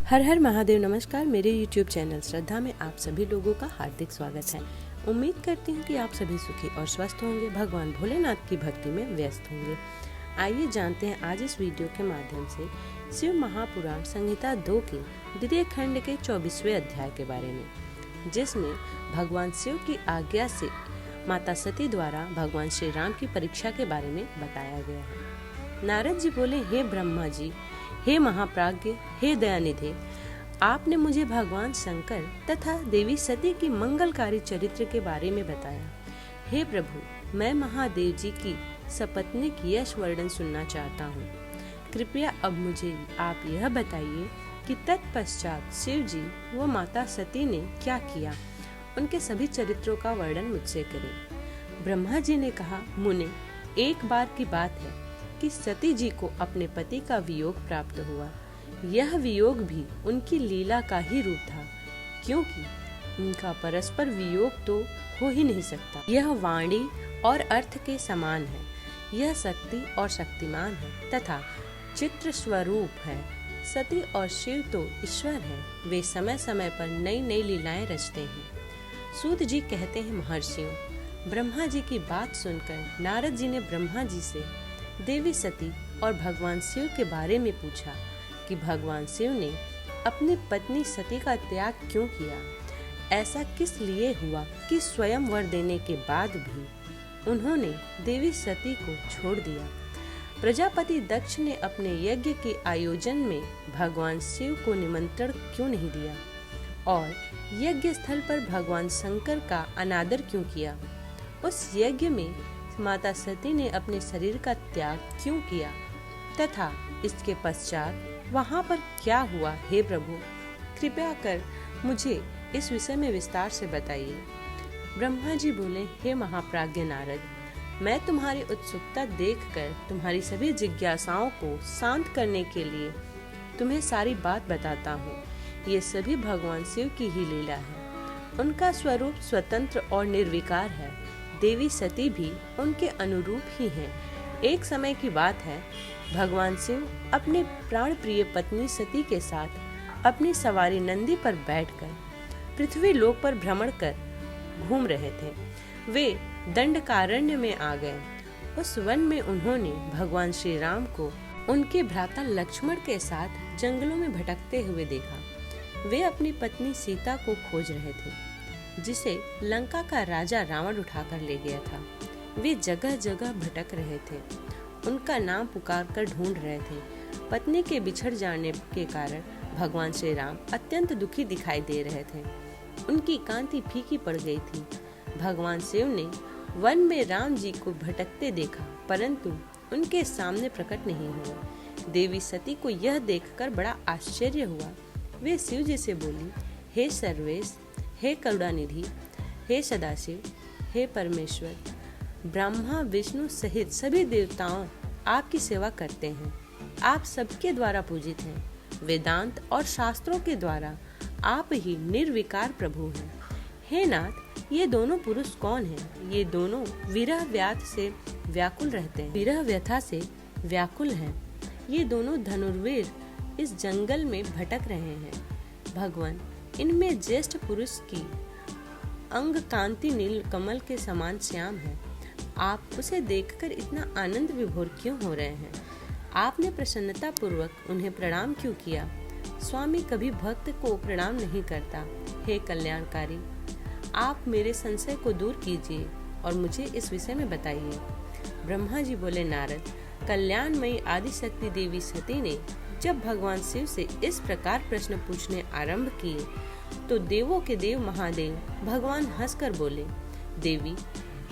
हर हर महादेव। नमस्कार। मेरे YouTube channel श्रद्धा में आप सभी लोगों का हार्दिक स्वागत है। उम्मीद करती हूँ कि आप सभी सुखी और स्वस्थ होंगे, भगवान भोलेनाथ की भक्ति में व्यस्त होंगे। आइए जानते हैं आज इस वीडियो के माध्यम से शिव महापुराण संहिता 2 के द्वितीय खंड के 24वें अध्याय के बारे में, जिसमें भगवान शिव की आज्ञा से माता सती द्वारा भगवान श्री राम की परीक्षा के बारे में बताया गया है। नारद जी बोले, हे ब्रह्मा जी, हे महाप्राज्ञ, हे दयानिधे, आपने मुझे भगवान शंकर तथा देवी सती की मंगलकारी चरित्र के बारे में बताया। हे प्रभु, मैं महादेव जी की सपत्नीक यश वर्णन सुनना चाहता हूँ। कृपया अब मुझे आप यह बताइए कि तत्पश्चात शिव जी व माता सती ने क्या किया। उनके सभी चरित्रों का वर्णन मुझसे करें। ब्रह्मा जी ने कहा, मुने, एक बार की बात है कि सती जी को अपने पति का वियोग प्राप्त हुआ। यह वियोग भी उनकी लीला का ही रूप था, क्योंकि उनका परस्पर वियोग तो हो ही नहीं सकता। यह वाणी और अर्थ के समान है, यह शक्ति और शक्तिमान है तथा चित्र स्वरूप है। सती और शिव तो ईश्वर है, वे समय समय पर नई नई लीलाएं रचते हैं। सूत जी कहते हैं, महर्षियों, ब्रह्मा जी की बात सुनकर नारद जी ने ब्रह्मा जी से देवी सती और भगवान शिव के बारे में पूछा कि भगवान शिव ने अपनी पत्नी सती का त्याग क्यों किया। ऐसा किस लिए हुआ कि स्वयं वर देने के बाद भी उन्होंने देवी सती को छोड़ दिया। प्रजापति दक्ष ने अपने यज्ञ के आयोजन में भगवान शिव को निमंत्रण क्यों नहीं दिया और यज्ञ स्थल पर भगवान शंकर का अनादर क्यों किया। उस यज्ञ में माता सती ने अपने शरीर का त्याग क्यों किया तथा इसके पश्चात वहाँ पर क्या हुआ। हे प्रभु, कृपया कर मुझे इस विषय में विस्तार से बताइए। ब्रह्मा जी बोले, हे महाप्राज्ञ नारद, मैं तुम्हारी उत्सुकता देखकर तुम्हारी सभी जिज्ञासाओं को शांत करने के लिए तुम्हें सारी बात बताता हूँ। ये सभी भगवान शिव की ही लीला है। उनका स्वरूप स्वतंत्र और निर्विकार है। देवी सती भी उनके अनुरूप ही हैं। एक समय की बात है, भगवान शिव अपने प्राण प्रिय पत्नी सती के साथ अपनी सवारी नंदी पर बैठकर पृथ्वी लोक पर भ्रमण कर घूम रहे थे। वे दंडकारण्य में आ गए। उस वन में उन्होंने भगवान श्री राम को उनके भ्राता लक्ष्मण के साथ जंगलों में भटकते हुए देखा। वे अपनी पत्नी सीता को खोज रहे थे, जिसे लंका का राजा रावण उठाकर ले गया था। वे जगह जगह भटक रहे थे, उनका नाम पुकार कर ढूंढ रहे थे। पत्नी के बिछड़ जाने के कारण भगवान श्री राम अत्यंत दुखी दिखाई दे रहे थे। उनकी कांति फीकी पड़ गई थी। भगवान शिव ने वन में राम जी को भटकते देखा, परंतु उनके सामने प्रकट नहीं हुआ। देवी सती को यह देखकर बड़ा आश्चर्य हुआ। वे शिव जी से बोली, हे सर्वेश, हे करुणानिधि, हे सदाशिव, हे परमेश्वर, ब्रह्मा विष्णु सहित सभी देवताओं आपकी सेवा करते हैं। आप सबके द्वारा पूजित हैं। वेदांत और शास्त्रों के द्वारा आप ही निर्विकार प्रभु हैं। हे नाथ, ये दोनों पुरुष कौन हैं? ये दोनों विरह व्याध से व्याकुल रहते हैं, विरह व्यथा से व्याकुल हैं। ये दोनों धनुर्वीर इस जंगल में भटक रहे हैं। भगवान, इनमें ज्येष्ठ पुरुष की अंग कांति नील कमल के समान श्याम है। आप उसे देखकर इतना आनंद विभोर क्यों हो रहे हैं? आपने प्रसन्नता पूर्वक उन्हें प्रणाम क्यों किया? स्वामी कभी भक्त को प्रणाम नहीं करता। हे कल्याणकारी, आप मेरे संशय को दूर कीजिए और मुझे इस विषय में बताइए। ब्रह्मा जी बोले, नारद, कल्याणमयी आदिशक्ति देवी सती ने जब भगवान शिव से इस प्रकार प्रश्न पूछने आरंभ किए तो देवों के देव महादेव भगवान हंसकर बोले, देवी,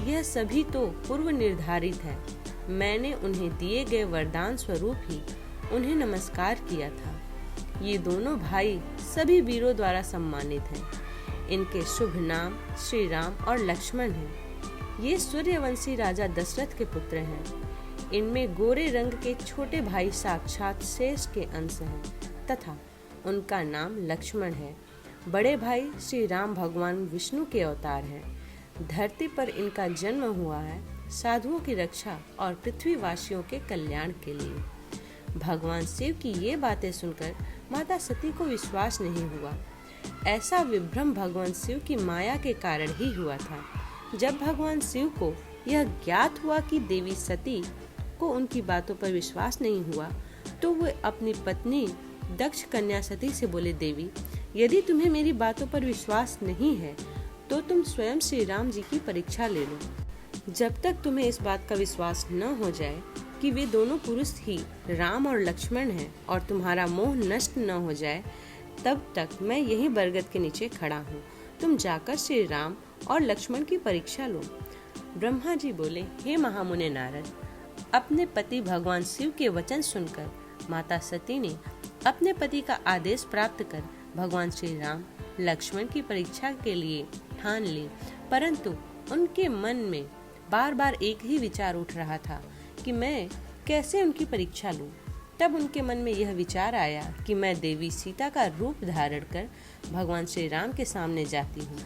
यह सभी तो पूर्व निर्धारित है। मैंने उन्हें दिए गए वरदान स्वरूप ही उन्हें नमस्कार किया था। ये दोनों भाई सभी वीरों द्वारा सम्मानित हैं। इनके शुभ नाम श्री राम और लक्ष्मण हैं। ये सूर्यवंशी राजा दशरथ के पुत्र हैं। इनमें गोरे रंग के छोटे भाई साक्षात शेष के अंश हैं तथा उनका नाम लक्ष्मण है। बड़े भाई श्री राम भगवान विष्णु के अवतार हैं। धरती पर इनका जन्म हुआ है साधुओं की रक्षा और पृथ्वीवासियों के कल्याण के लिए। भगवान शिव की ये बातें सुनकर माता सती को विश्वास नहीं हुआ। ऐसा विभ्रम भगवान शिव की माया के कारण ही हुआ था। जब भगवान शिव को यह ज्ञात हुआ कि देवी सती को उनकी बातों पर विश्वास नहीं हुआ, तो वे अपनी पत्नी दक्ष कन्या सती से बोले, देवी, यदि तुम्हें मेरी बातों पर विश्वास नहीं है तो तुम स्वयं श्री राम जी की परीक्षा ले लो। जब तक तुम्हें इस बात का विश्वास न हो जाए कि वे दोनों पुरुष ही राम और लक्ष्मण हैं और तुम्हारा मोह नष्ट न हो जाए, तब तक मैं यहीं बरगद के नीचे खड़ा हूँ। तुम जाकर श्री राम और लक्ष्मण की परीक्षा लो। ब्रह्मा जी बोले, हे महामुनि नारद, अपने पति भगवान शिव के वचन सुनकर माता सती ने अपने पति का आदेश प्राप्त कर भगवान श्री राम लक्ष्मण की परीक्षा के लिए ठान ली। परंतु उनके मन में बार बार एक ही विचार उठ रहा था कि मैं कैसे उनकी परीक्षा लूं। तब उनके मन में यह विचार आया कि मैं देवी सीता का रूप धारण कर भगवान श्री राम के सामने जाती हूँ।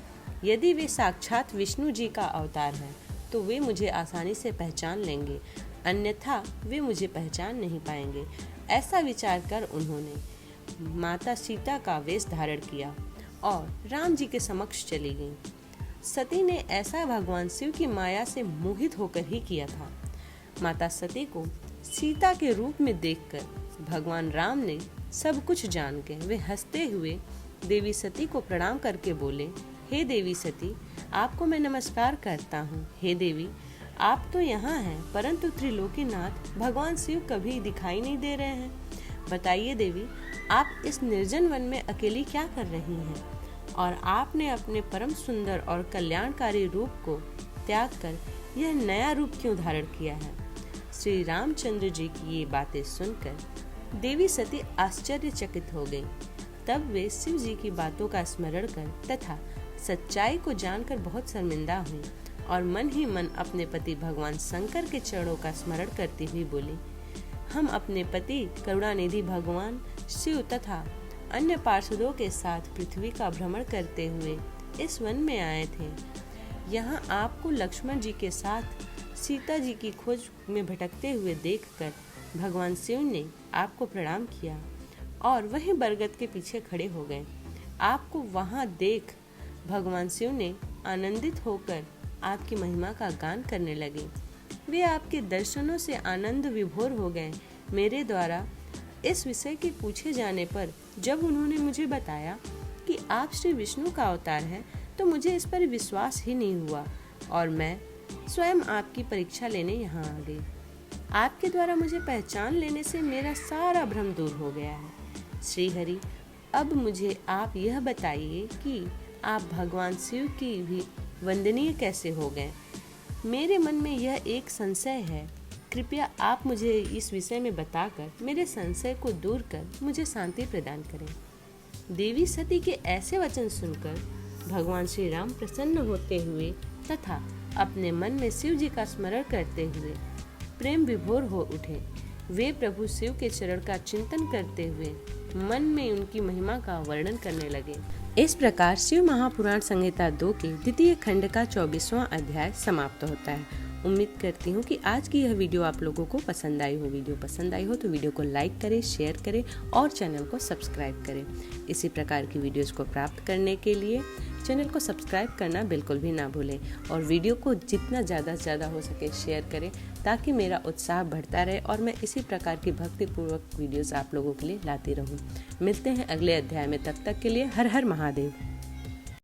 यदि वे साक्षात विष्णु जी का अवतार है तो वे मुझे आसानी से पहचान लेंगे, अन्यथा वे मुझे पहचान नहीं पाएंगे। ऐसा विचार कर उन्होंने माता सीता का वेश धारण किया और राम जी के समक्ष चली गईं। सती ने ऐसा भगवान शिव की माया से मोहित होकर ही किया था। माता सती को सीता के रूप में देखकर भगवान राम ने सब कुछ जान के वे हंसते हुए देवी सती को प्रणाम करके बोले, हे देवी सती, आपको मैं नमस्कार करता हूँ। हे देवी, आप तो यहाँ हैं, परंतु त्रिलोकीनाथ भगवान शिव कभी दिखाई नहीं दे रहे हैं। बताइए देवी, आप इस निर्जन वन में अकेली क्या कर रही हैं? और आपने अपने परम सुंदर और कल्याणकारी रूप को त्याग कर यह नया रूप क्यों धारण किया है? श्री रामचंद्र जी की ये बातें सुनकर देवी सती आश्चर्यचकित हो गईं। तब वे शिव जी की बातों का स्मरण कर तथा सच्चाई को जानकर बहुत शर्मिंदा हुई और मन ही मन अपने पति भगवान शंकर के चरणों का स्मरण करती हुई बोली, हम अपने पति करुणानिधि भगवान शिव तथा अन्य पार्षदों के साथ पृथ्वी का भ्रमण करते हुए इस वन में आए थे। यहाँ आपको लक्ष्मण जी के साथ सीता जी की खोज में भटकते हुए देखकर भगवान शिव ने आपको प्रणाम किया और वहीं बरगद के पीछे खड़े हो गए। आपको वहाँ देख भगवान शिव ने आनंदित होकर आपकी महिमा का गान करने लगे। वे आपके दर्शनों से आनंद विभोर हो गए। मेरे द्वारा इस विषय के पूछे जाने पर जब उन्होंने मुझे बताया कि आप श्री विष्णु का अवतार हैं, तो मुझे इस पर विश्वास ही नहीं हुआ और मैं स्वयं आपकी परीक्षा लेने यहाँ आ गई। आपके द्वारा मुझे पहचान लेने से मेरा सारा भ्रम दूर हो गया है। श्री हरि, अब मुझे आप यह बताइए कि आप भगवान शिव की भी वंदनीय कैसे हो गए? मेरे मन में यह एक संशय है। कृपया आप मुझे इस विषय में बताकर मेरे संशय को दूर कर मुझे शांति प्रदान करें। देवी सती के ऐसे वचन सुनकर भगवान श्री राम प्रसन्न होते हुए तथा अपने मन में शिव जी का स्मरण करते हुए प्रेम विभोर हो उठे। वे प्रभु शिव के चरण का चिंतन करते हुए मन में उनकी महिमा का वर्णन करने लगे। इस प्रकार शिव महापुराण संहिता 2 के द्वितीय खंड का 24वां अध्याय समाप्त होता है। उम्मीद करती हूँ कि आज की यह वीडियो आप लोगों को पसंद आई हो। वीडियो पसंद आई हो तो वीडियो को लाइक करें, शेयर करें और चैनल को सब्सक्राइब करें। इसी प्रकार की वीडियोस को प्राप्त करने के लिए चैनल को सब्सक्राइब करना बिल्कुल भी ना भूलें और वीडियो को जितना ज़्यादा से ज़्यादा हो सके शेयर करें ताकि मेरा उत्साह बढ़ता रहे और मैं इसी प्रकार की भक्तिपूर्वक वीडियोस आप लोगों के लिए लाती रहूं। मिलते हैं अगले अध्याय में, तब तक के लिए हर हर महादेव।